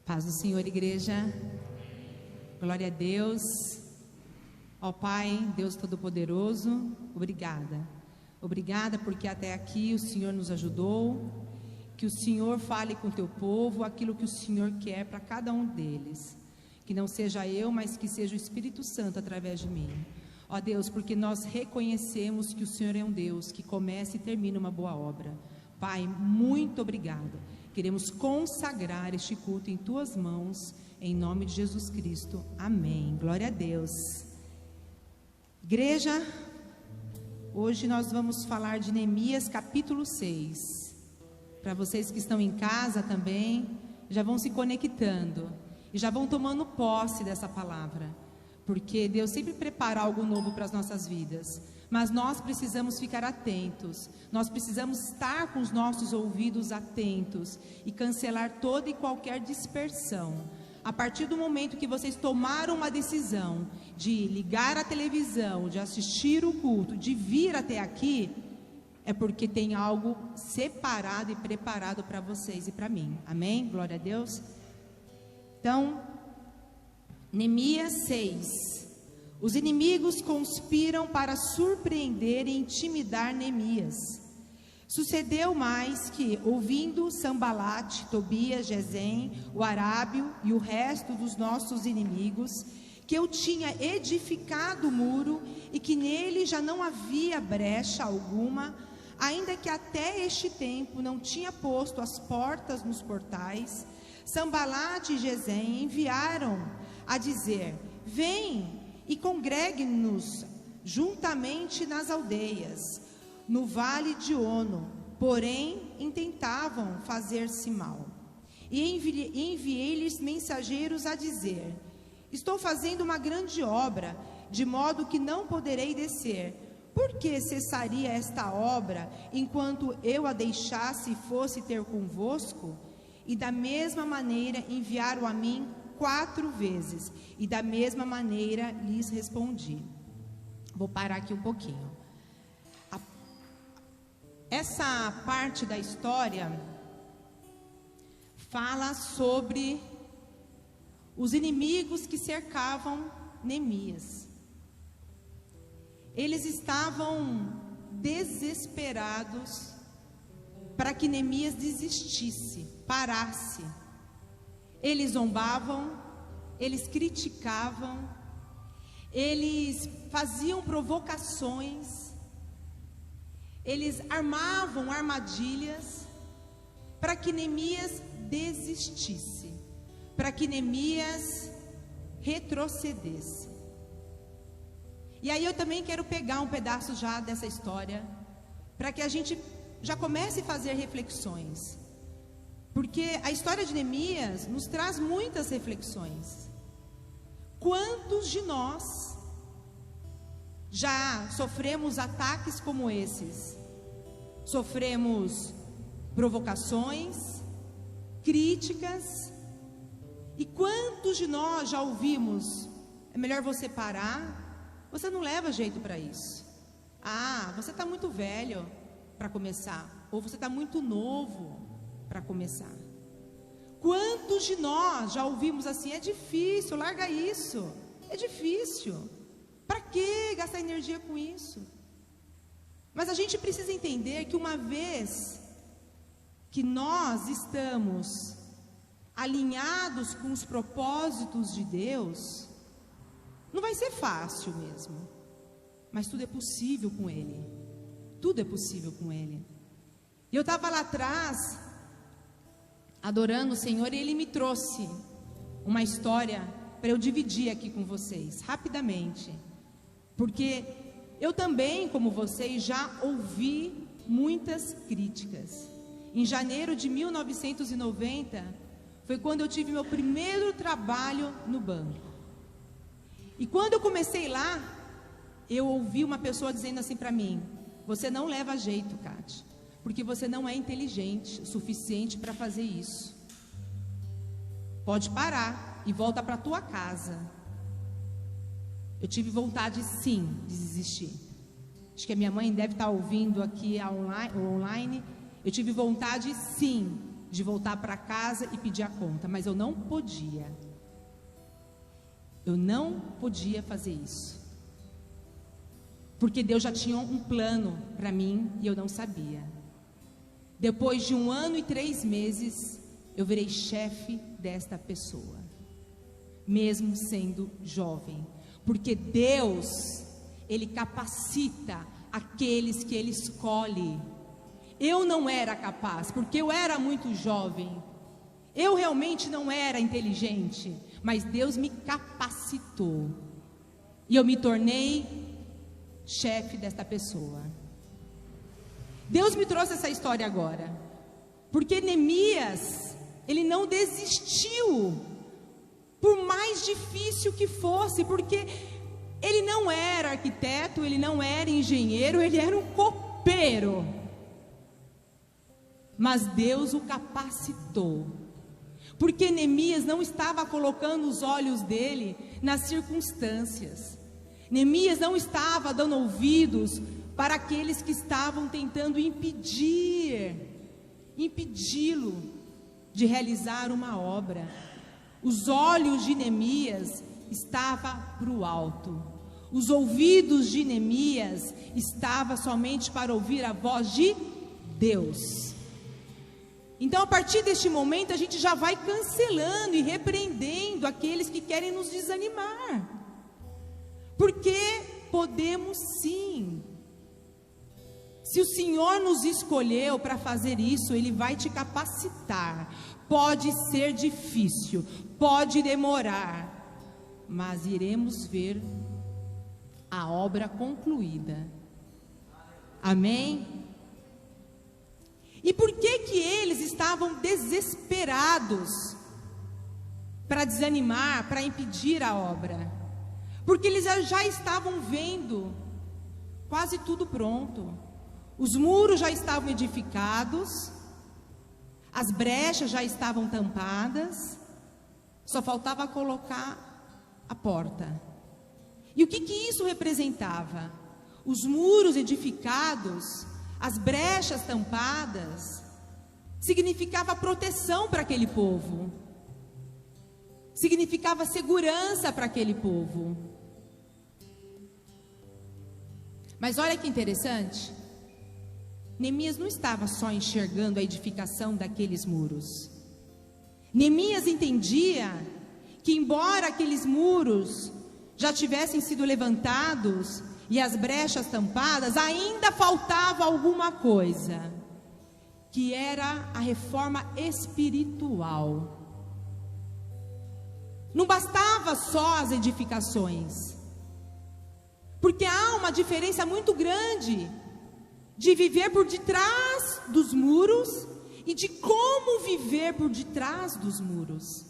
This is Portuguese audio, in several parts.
Paz do Senhor, igreja. Glória a Deus. Ó Pai, Deus Todo-Poderoso, obrigada. Obrigada porque até aqui o Senhor nos ajudou. Que o Senhor fale com o teu povo aquilo que o Senhor quer para cada um deles. Que não seja eu, mas que seja o Espírito Santo através de mim. Ó Deus, porque nós reconhecemos que o Senhor é um Deus que começa e termina uma boa obra. Pai, muito obrigada. Queremos consagrar este culto em tuas mãos, em nome de Jesus Cristo. Amém. Glória a Deus. Igreja, hoje nós vamos falar de Neemias capítulo 6. Para vocês que estão em casa também, já vão se conectando e já vão tomando posse dessa palavra, porque Deus sempre prepara algo novo para as nossas vidas. Mas nós precisamos ficar atentos, nós precisamos estar com os nossos ouvidos atentos e cancelar toda e qualquer dispersão. A partir do momento que vocês tomaram uma decisão de ligar a televisão, de assistir o culto, de vir até aqui, é porque tem algo separado e preparado para vocês e para mim. Amém? Glória a Deus. Então, Neemias 6. Os inimigos conspiram para surpreender e intimidar Neemias. Sucedeu mais que, ouvindo Sambalate, Tobias, Gesem, o arábio e o resto dos nossos inimigos, que eu tinha edificado o muro e que nele já não havia brecha alguma, ainda que até este tempo não tinha posto as portas nos portais, Sambalate e Gesem enviaram a dizer: vem e congregue-nos juntamente nas aldeias, no vale de Ono, porém intentavam fazer-se mal. E enviei-lhes mensageiros a dizer: estou fazendo uma grande obra, de modo que não poderei descer. Por que cessaria esta obra, enquanto eu a deixasse e fosse ter convosco? E da mesma maneira enviaram a mim 4 vezes, e da mesma maneira lhes respondi. Vou parar aqui um pouquinho. Essa parte da história fala sobre os inimigos que cercavam Neemias. Eles estavam desesperados para que Neemias desistisse, parasse. Eles zombavam, eles criticavam, eles faziam provocações, eles armavam armadilhas para que Neemias desistisse, para que Neemias retrocedesse. E aí eu também quero pegar um pedaço já dessa história, para que a gente já comece a fazer reflexões. Porque a história de Neemias nos traz muitas reflexões. Quantos de nós já sofremos ataques como esses? Sofremos provocações, críticas. E quantos de nós já ouvimos: é melhor você parar, você não leva jeito para isso. Ah, você está muito velho para começar, ou você está muito novo para começar. Quantos de nós já ouvimos assim: é difícil, larga isso, é difícil, para que gastar energia com isso? Mas a gente precisa entender que uma vez que nós estamos alinhados com os propósitos de Deus, não vai ser fácil mesmo, mas tudo é possível com Ele, tudo é possível com Ele. E eu estava lá atrás adorando o Senhor, e Ele me trouxe uma história para eu dividir aqui com vocês, rapidamente, porque eu também, como vocês, já ouvi muitas críticas. Em janeiro de 1990, foi quando eu tive meu primeiro trabalho no banco, e quando eu comecei lá, eu ouvi uma pessoa dizendo assim para mim: você não leva jeito, Cátia, porque você não é inteligente o suficiente para fazer isso. Pode parar e volta para a tua casa. Eu tive vontade sim de desistir. Acho que a minha mãe deve estar ouvindo aqui online. Eu tive vontade sim de voltar para casa e pedir a conta, mas eu não podia. Eu não podia fazer isso. Porque Deus já tinha um plano para mim e eu não sabia. Depois de 1 ano e 3 meses, eu virei chefe desta pessoa, mesmo sendo jovem. Porque Deus, Ele capacita aqueles que Ele escolhe. Eu não era capaz, porque eu era muito jovem. Eu realmente não era inteligente, mas Deus me capacitou. E eu me tornei chefe desta pessoa. Deus me trouxe essa história agora, porque Neemias, ele não desistiu, por mais difícil que fosse, porque ele não era arquiteto, ele não era engenheiro, ele era um copeiro. Mas Deus o capacitou, porque Neemias não estava colocando os olhos dele nas circunstâncias. Neemias não estava dando ouvidos para aqueles que estavam tentando impedi-lo de realizar uma obra. Os olhos de Neemias estavam para o alto. Os ouvidos de Neemias estavam somente para ouvir a voz de Deus. Então, a partir deste momento, a gente já vai cancelando e repreendendo aqueles que querem nos desanimar. Porque podemos sim. Se o Senhor nos escolheu para fazer isso, Ele vai te capacitar. Pode ser difícil, pode demorar, mas iremos ver a obra concluída. Amém? E por que que eles estavam desesperados para desanimar, para impedir a obra? Porque eles já estavam vendo quase tudo pronto. Os muros já estavam edificados, as brechas já estavam tampadas, só faltava colocar a porta. E o que que isso representava? Os muros edificados, as brechas tampadas, significava proteção para aquele povo, significava segurança para aquele povo. Mas olha que interessante, Neemias não estava só enxergando a edificação daqueles muros. Neemias entendia que, embora aqueles muros já tivessem sido levantados e as brechas tampadas, ainda faltava alguma coisa, que era a reforma espiritual. Não bastava só as edificações, porque há uma diferença muito grande de viver por detrás dos muros e de como viver por detrás dos muros.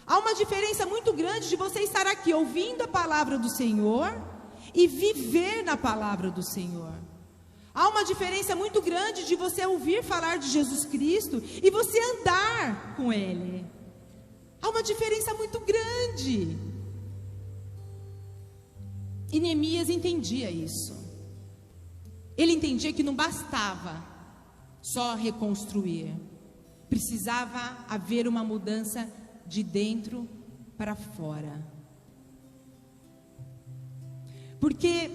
Há uma diferença muito grande de você estar aqui ouvindo a palavra do Senhor e viver na palavra do Senhor. Há uma diferença muito grande de você ouvir falar de Jesus Cristo e você andar com Ele. Há uma diferença muito grande. E Neemias entendia isso. Ele entendia que não bastava só reconstruir, precisava haver uma mudança de dentro para fora. Porque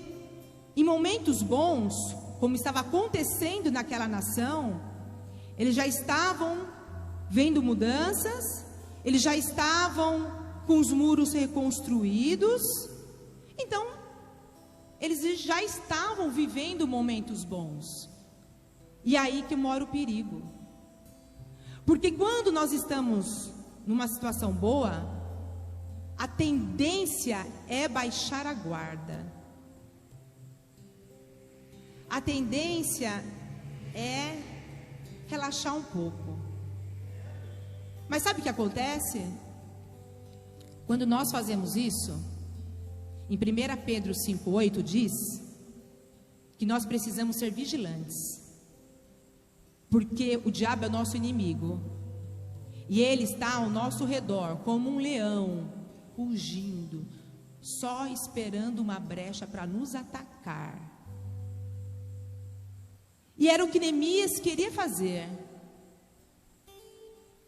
em momentos bons, como estava acontecendo naquela nação, eles já estavam vendo mudanças, eles já estavam com os muros reconstruídos, então eles já estavam vivendo momentos bons. E aí que mora o perigo. Porque quando nós estamos numa situação boa, a tendência é baixar a guarda. A tendência é relaxar um pouco. Mas sabe o que acontece? Quando nós fazemos isso, em 1 Pedro 5,8 diz que nós precisamos ser vigilantes, porque o diabo é nosso inimigo, e ele está ao nosso redor como um leão, rugindo, só esperando uma brecha para nos atacar. E era o que Neemias queria fazer.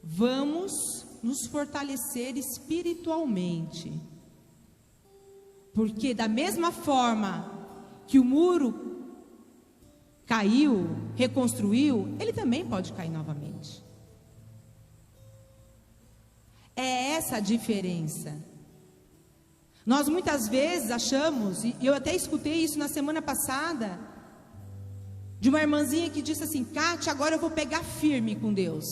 vamos nos fortalecer espiritualmente. Porque da mesma forma que o muro caiu, reconstruiu, ele também pode cair novamente. É essa a diferença. Nós muitas vezes achamos, e eu até escutei isso na semana passada, de uma irmãzinha que disse assim: Kátia, agora eu vou pegar firme com Deus,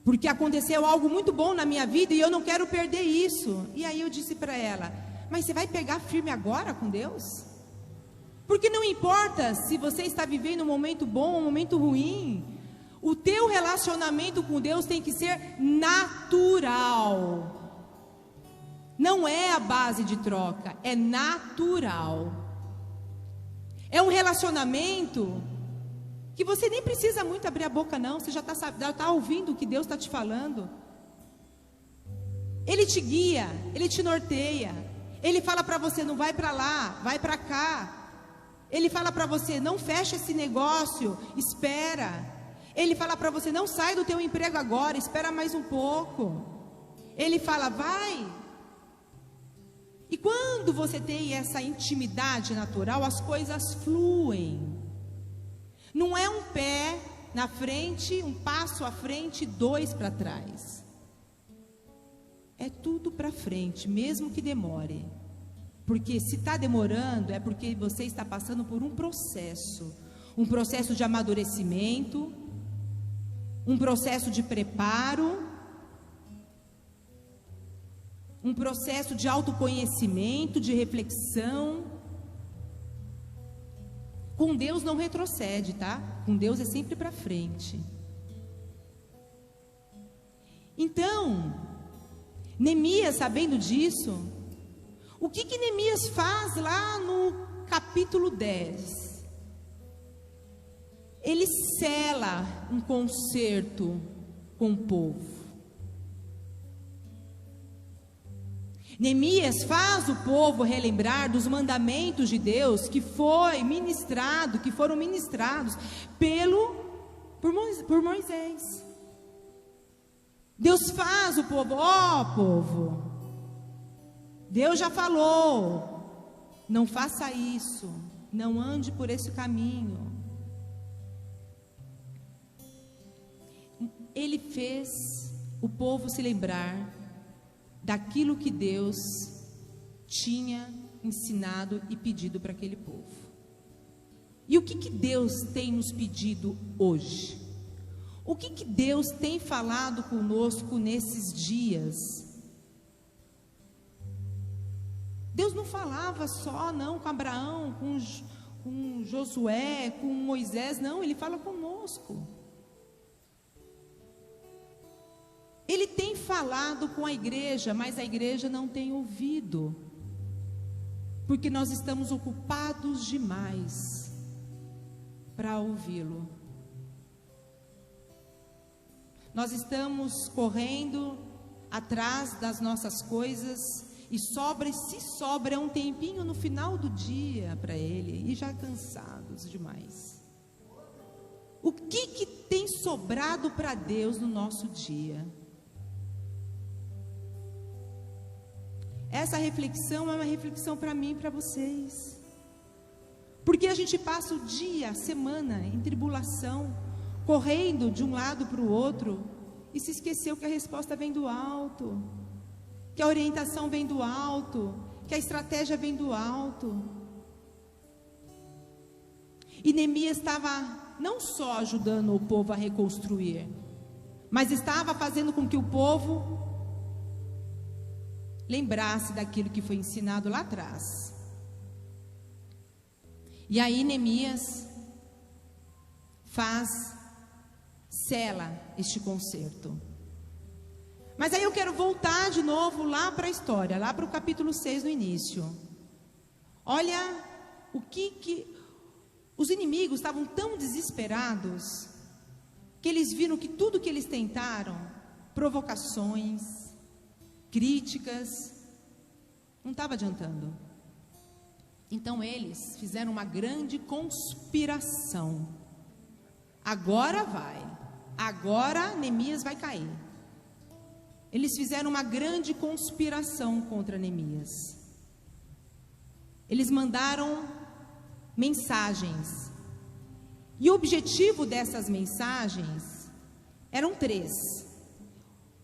porque aconteceu algo muito bom na minha vida e eu não quero perder isso. E aí eu disse para ela: mas você vai pegar firme agora com Deus? Porque não importa se você está vivendo um momento bom ou um momento ruim, o teu relacionamento com Deus tem que ser natural. Não é a base de troca, é natural. É um relacionamento que você nem precisa muito abrir a boca não, você já está ouvindo o que Deus está te falando. Ele te guia, Ele te norteia. Ele fala para você: não vai para lá, vai para cá. Ele fala para você: não fecha esse negócio, espera. Ele fala para você: não sai do teu emprego agora, espera mais um pouco. Ele fala: vai. E quando você tem essa intimidade natural, as coisas fluem. Não é um pé na frente, um passo à frente, dois para trás. É tudo para frente, mesmo que demore. Porque se está demorando, é porque você está passando por um processo de amadurecimento, um processo de preparo, um processo de autoconhecimento, de reflexão. Com Deus não retrocede, tá? Com Deus é sempre para frente. Então, Neemias, sabendo disso, o que Neemias faz lá no capítulo 10? Ele sela um concerto com o povo. Neemias faz o povo relembrar dos mandamentos de Deus que foram ministrados por Moisés. Deus faz o povo: povo, Deus já falou, não faça isso, não ande por esse caminho. Ele fez o povo se lembrar daquilo que Deus tinha ensinado e pedido para aquele povo. E o que Deus tem nos pedido hoje? O que Deus tem falado conosco nesses dias? Deus não falava só com Abraão, com Josué, com Moisés, não, Ele fala conosco. Ele tem falado com a igreja, mas a igreja não tem ouvido, porque nós estamos ocupados demais para ouvi-lo. Nós estamos correndo atrás das nossas coisas e se sobra um tempinho no final do dia para Ele, e já cansados demais. O que tem sobrado para Deus no nosso dia? Essa reflexão é uma reflexão para mim e para vocês. Porque a gente passa o dia, a semana em tribulação, correndo de um lado para o outro, e se esqueceu que a resposta vem do alto, que a orientação vem do alto, que a estratégia vem do alto. E Neemias estava não só ajudando o povo a reconstruir, mas estava fazendo com que o povo lembrasse daquilo que foi ensinado lá atrás. E aí Neemias sela este concerto. Mas aí eu quero voltar de novo lá para a história, lá para o capítulo 6 no início. Olha o que os inimigos estavam tão desesperados, que eles viram que tudo que eles tentaram, provocações, críticas, não estava adiantando. Então eles fizeram uma grande conspiração. Agora vai, agora Neemias vai cair. Eles fizeram uma grande conspiração contra Neemias. Eles mandaram mensagens. E o objetivo dessas mensagens eram 3.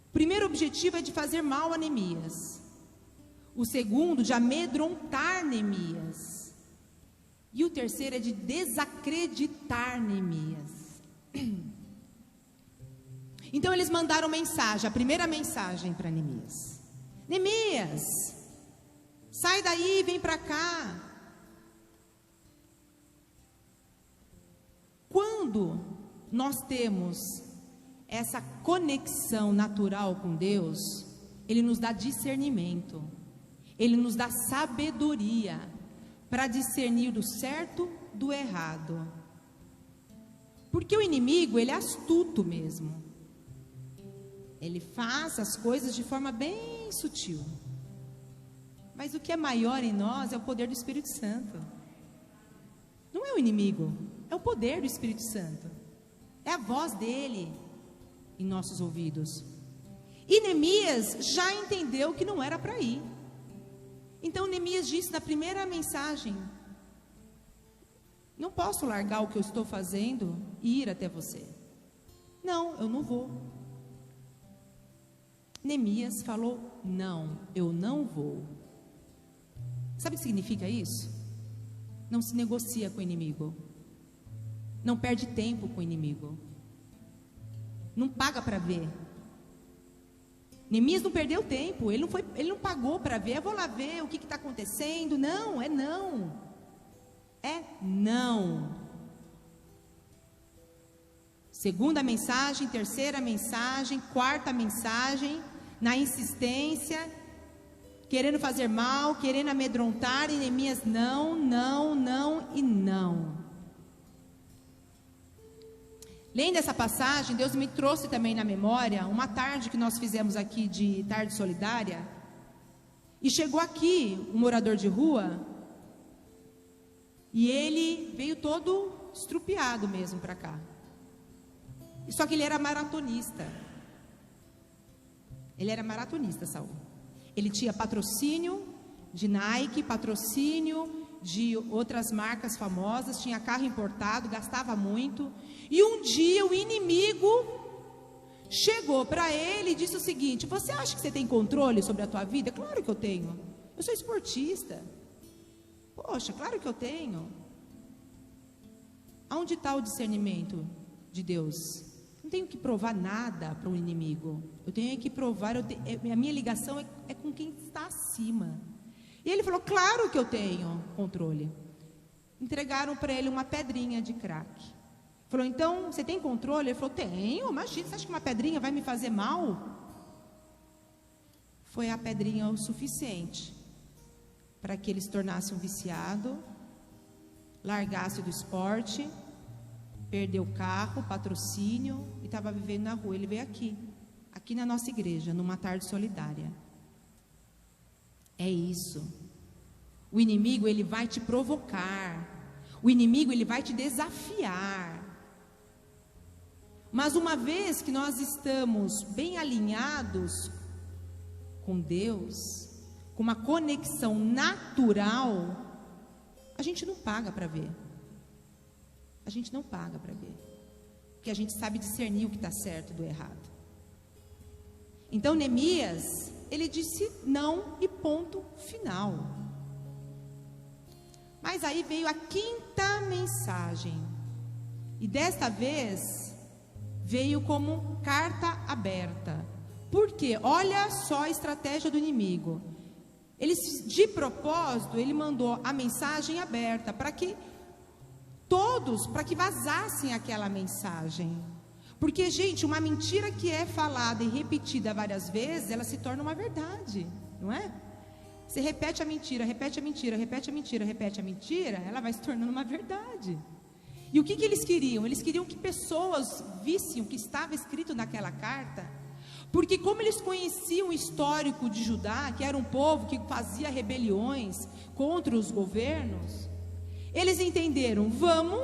O primeiro objetivo é de fazer mal a Neemias. O segundo, de amedrontar Neemias. E o terceiro é de desacreditar Neemias. Então eles mandaram mensagem, a primeira mensagem para Neemias: Neemias, sai daí, vem para cá. Quando nós temos essa conexão natural com Deus, Ele nos dá discernimento, Ele nos dá sabedoria para discernir o certo do errado. Porque o inimigo, ele é astuto mesmo. Ele faz as coisas de forma bem sutil. Mas o que é maior em nós é o poder do Espírito Santo. Não é o inimigo, é o poder do Espírito Santo. É a voz dele em nossos ouvidos. E Neemias já entendeu que não era para ir. Então Neemias disse na primeira mensagem: não posso largar o que eu estou fazendo e ir até você. Não, eu não vou. Neemias falou: não, eu não vou. Sabe o que significa isso? Não se negocia com o inimigo. Não perde tempo com o inimigo. Não paga para ver. Neemias não perdeu tempo. Ele não pagou para ver. Eu vou lá ver o que está acontecendo. Não, é não. É não. Segunda mensagem, terceira mensagem, quarta mensagem, na insistência, querendo fazer mal, querendo amedrontar, e Neemias não, não, não e não. Lendo essa passagem, Deus me trouxe também na memória uma tarde que nós fizemos aqui de tarde solidária, e chegou aqui um morador de rua, e ele veio todo estrupiado mesmo para cá. Só que ele era maratonista. Ele era maratonista, Saul. Ele tinha patrocínio de Nike, patrocínio de outras marcas famosas, tinha carro importado, gastava muito. E um dia o inimigo chegou para ele e disse o seguinte: você acha que você tem controle sobre a tua vida? Claro que eu tenho. Eu sou esportista. Poxa, claro que eu tenho. Aonde está o discernimento de Deus? Não tenho que provar nada para o inimigo. Eu tenho que provar, a minha ligação é com quem está acima. E ele falou: claro que eu tenho controle. Entregaram para ele uma pedrinha de crack. Falou: então, você tem controle? Ele falou: tenho, imagina, você acha que uma pedrinha vai me fazer mal? Foi a pedrinha o suficiente para que ele se tornasse um viciado, largasse do esporte, perdeu o carro, patrocínio, e estava vivendo na rua. Ele veio aqui na nossa igreja, numa tarde solidária. É isso. O inimigo, ele vai te provocar. O inimigo, ele vai te desafiar. Mas uma vez que nós estamos bem alinhados com Deus, com uma conexão natural, a gente não paga para ver. A gente não paga para ver, porque a gente sabe discernir o que está certo do errado. Então Neemias, ele disse não e ponto final. Mas aí veio a quinta mensagem, e desta vez veio como carta aberta. Por quê? Olha só a estratégia do inimigo. Ele, de propósito, ele mandou a mensagem aberta para que vazassem aquela mensagem. Porque, gente, uma mentira que é falada e repetida várias vezes, ela se torna uma verdade, não é? Você repete a mentira, repete a mentira, repete a mentira, repete a mentira, ela vai se tornando uma verdade. E o que eles queriam? Eles queriam que pessoas vissem o que estava escrito naquela carta, porque como eles conheciam o histórico de Judá, que era um povo que fazia rebeliões contra os governos, eles entenderam: vamos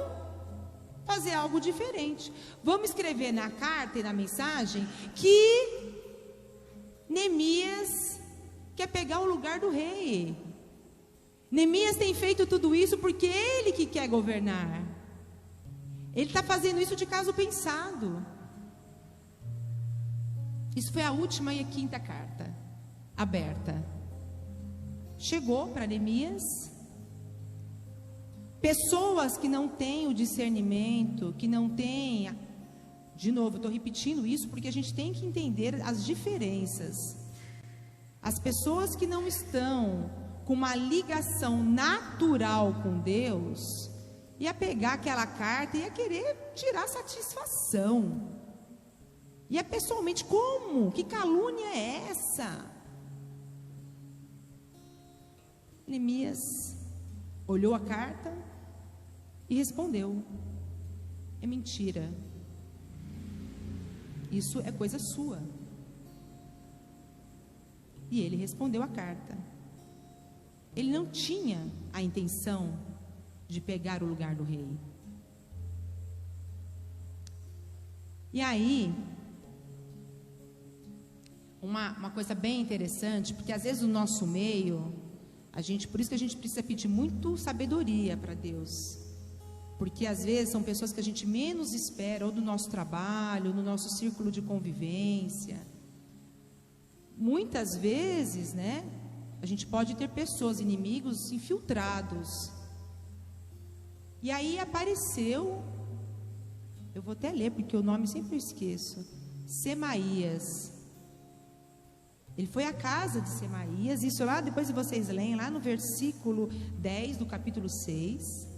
fazer algo diferente. Vamos escrever na carta e na mensagem que Neemias quer pegar o lugar do rei. Neemias tem feito tudo isso porque ele que quer governar. Ele está fazendo isso de caso pensado. Isso foi a última e a quinta carta aberta. Chegou para Neemias. Pessoas que não têm o discernimento, que não têm... De novo, estou repetindo isso porque a gente tem que entender as diferenças. As pessoas que não estão com uma ligação natural com Deus, ia pegar aquela carta e ia querer tirar satisfação. Ia pessoalmente, como? Que calúnia é essa? Neemias olhou a carta e respondeu: é mentira. Isso é coisa sua. E ele respondeu a carta. Ele não tinha a intenção de pegar o lugar do rei. E aí, uma coisa bem interessante, porque às vezes no nosso meio, por isso que a gente precisa pedir muito sabedoria para Deus. Porque às vezes são pessoas que a gente menos espera, ou do nosso trabalho, no nosso círculo de convivência. Muitas vezes, né, a gente pode ter pessoas, inimigos infiltrados. E aí apareceu, eu vou até ler, porque o nome sempre eu esqueço, Semaías. Ele foi à casa de Semaías, isso lá, depois vocês leem, lá no versículo 10 do capítulo 6.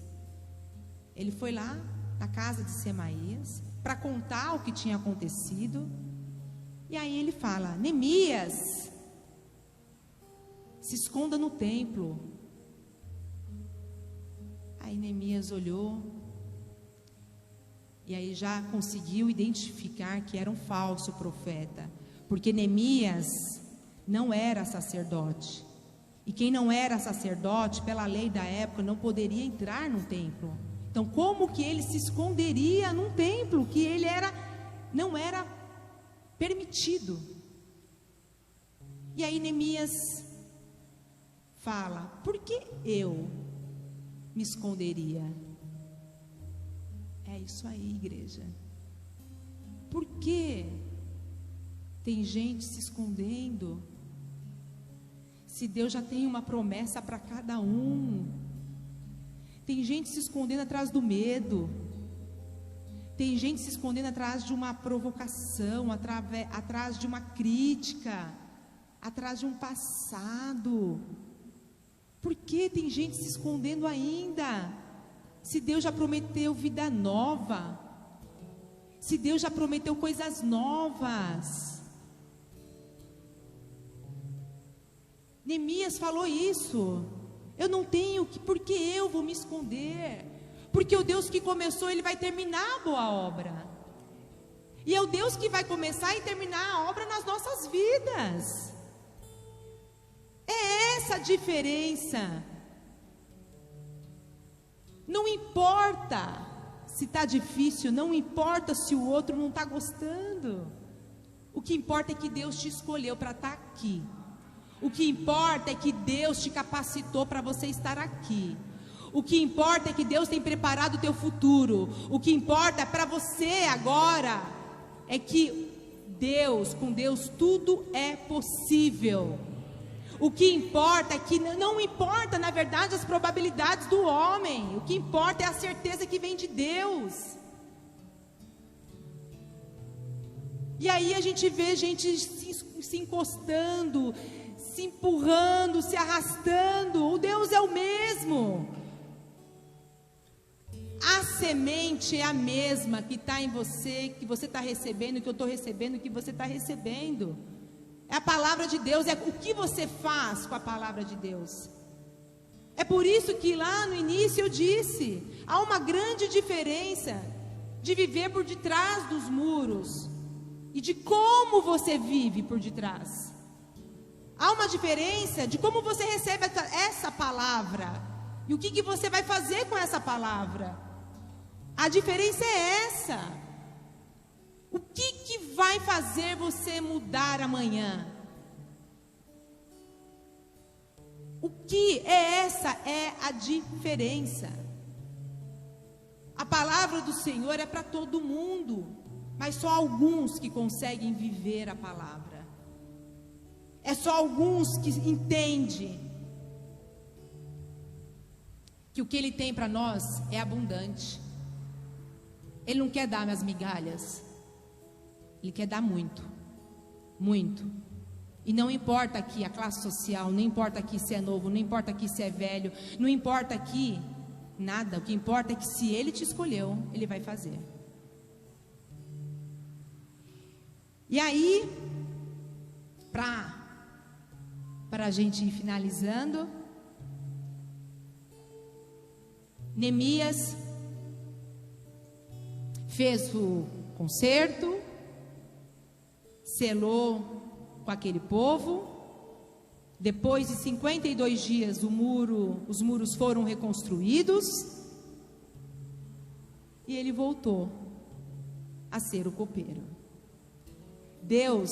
Ele foi lá na casa de Semaías para contar o que tinha acontecido. E aí ele fala: Neemias, se esconda no templo. Aí Neemias olhou, e aí já conseguiu identificar que era um falso profeta, porque Neemias não era sacerdote, e quem não era sacerdote, pela lei da época, não poderia entrar no templo. Então, como que ele se esconderia num templo que ele não era permitido? E aí Neemias fala: por que eu me esconderia? É isso aí, igreja. Por que tem gente se escondendo? Se Deus já tem uma promessa para cada um. Tem gente se escondendo atrás do medo. Tem gente se escondendo atrás de uma provocação, atrás de uma crítica, atrás de um passado. Por que tem gente se escondendo ainda? Se Deus já prometeu vida nova, se Deus já prometeu coisas novas. Neemias falou isso. Eu não tenho que, porque eu vou me esconder? Porque o Deus que começou, Ele vai terminar a boa obra. E é o Deus que vai começar e terminar a obra nas nossas vidas. É essa a diferença. Não importa se está difícil, não importa se o outro não está gostando. O que importa é que Deus te escolheu para estar aqui. O que importa é que Deus te capacitou para você estar aqui. O que importa é que Deus tem preparado o teu futuro. O que importa para você agora é que com Deus tudo é possível. O que importa é que não importa, na verdade, as probabilidades do homem. O que importa é a certeza que vem de Deus. E aí a gente vê gente se encostando, se empurrando, se arrastando. O Deus é o mesmo. A semente é a mesma que está em você, que você está recebendo, que eu estou recebendo, que você está recebendo. É a palavra de Deus, é o que você faz com a palavra de Deus. É por isso que lá no início eu disse, há uma grande diferença de viver por detrás dos muros e de como você vive por detrás. Há uma diferença de como você recebe essa palavra e o que você vai fazer com essa palavra. A diferença é essa. O que vai fazer você mudar amanhã? O que é essa? É a diferença. A palavra do Senhor é para todo mundo, mas só alguns que conseguem viver a palavra. É só alguns que entendem que o que Ele tem para nós é abundante. Ele não quer dar as migalhas, Ele quer dar muito, muito. E não importa aqui a classe social, não importa aqui se é novo, não importa aqui se é velho, não importa aqui nada. O que importa é que se Ele te escolheu, Ele vai fazer. E aí, para a gente ir finalizando, Neemias fez o concerto, selou com aquele povo. Depois de 52 dias, os muros foram reconstruídos, e ele voltou a ser o copeiro. Deus,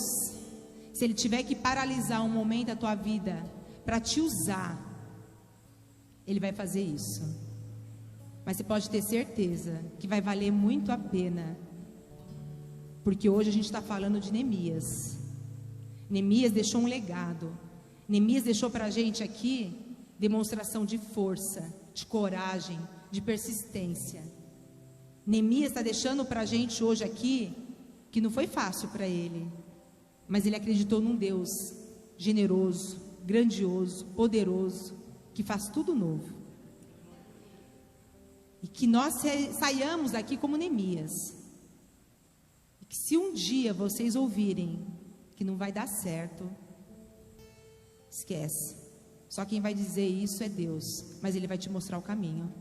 se Ele tiver que paralisar um momento da tua vida para te usar, Ele vai fazer isso. Mas você pode ter certeza que vai valer muito a pena, porque hoje a gente está falando de Neemias. Neemias deixou um legado. Neemias deixou para a gente aqui demonstração de força, de coragem, de persistência. Neemias está deixando para a gente hoje aqui que não foi fácil para ele, mas ele acreditou num Deus generoso, grandioso, poderoso, que faz tudo novo. E que nós saiamos daqui como Neemias. E que se um dia vocês ouvirem que não vai dar certo, esquece. Só quem vai dizer isso é Deus, mas Ele vai te mostrar o caminho.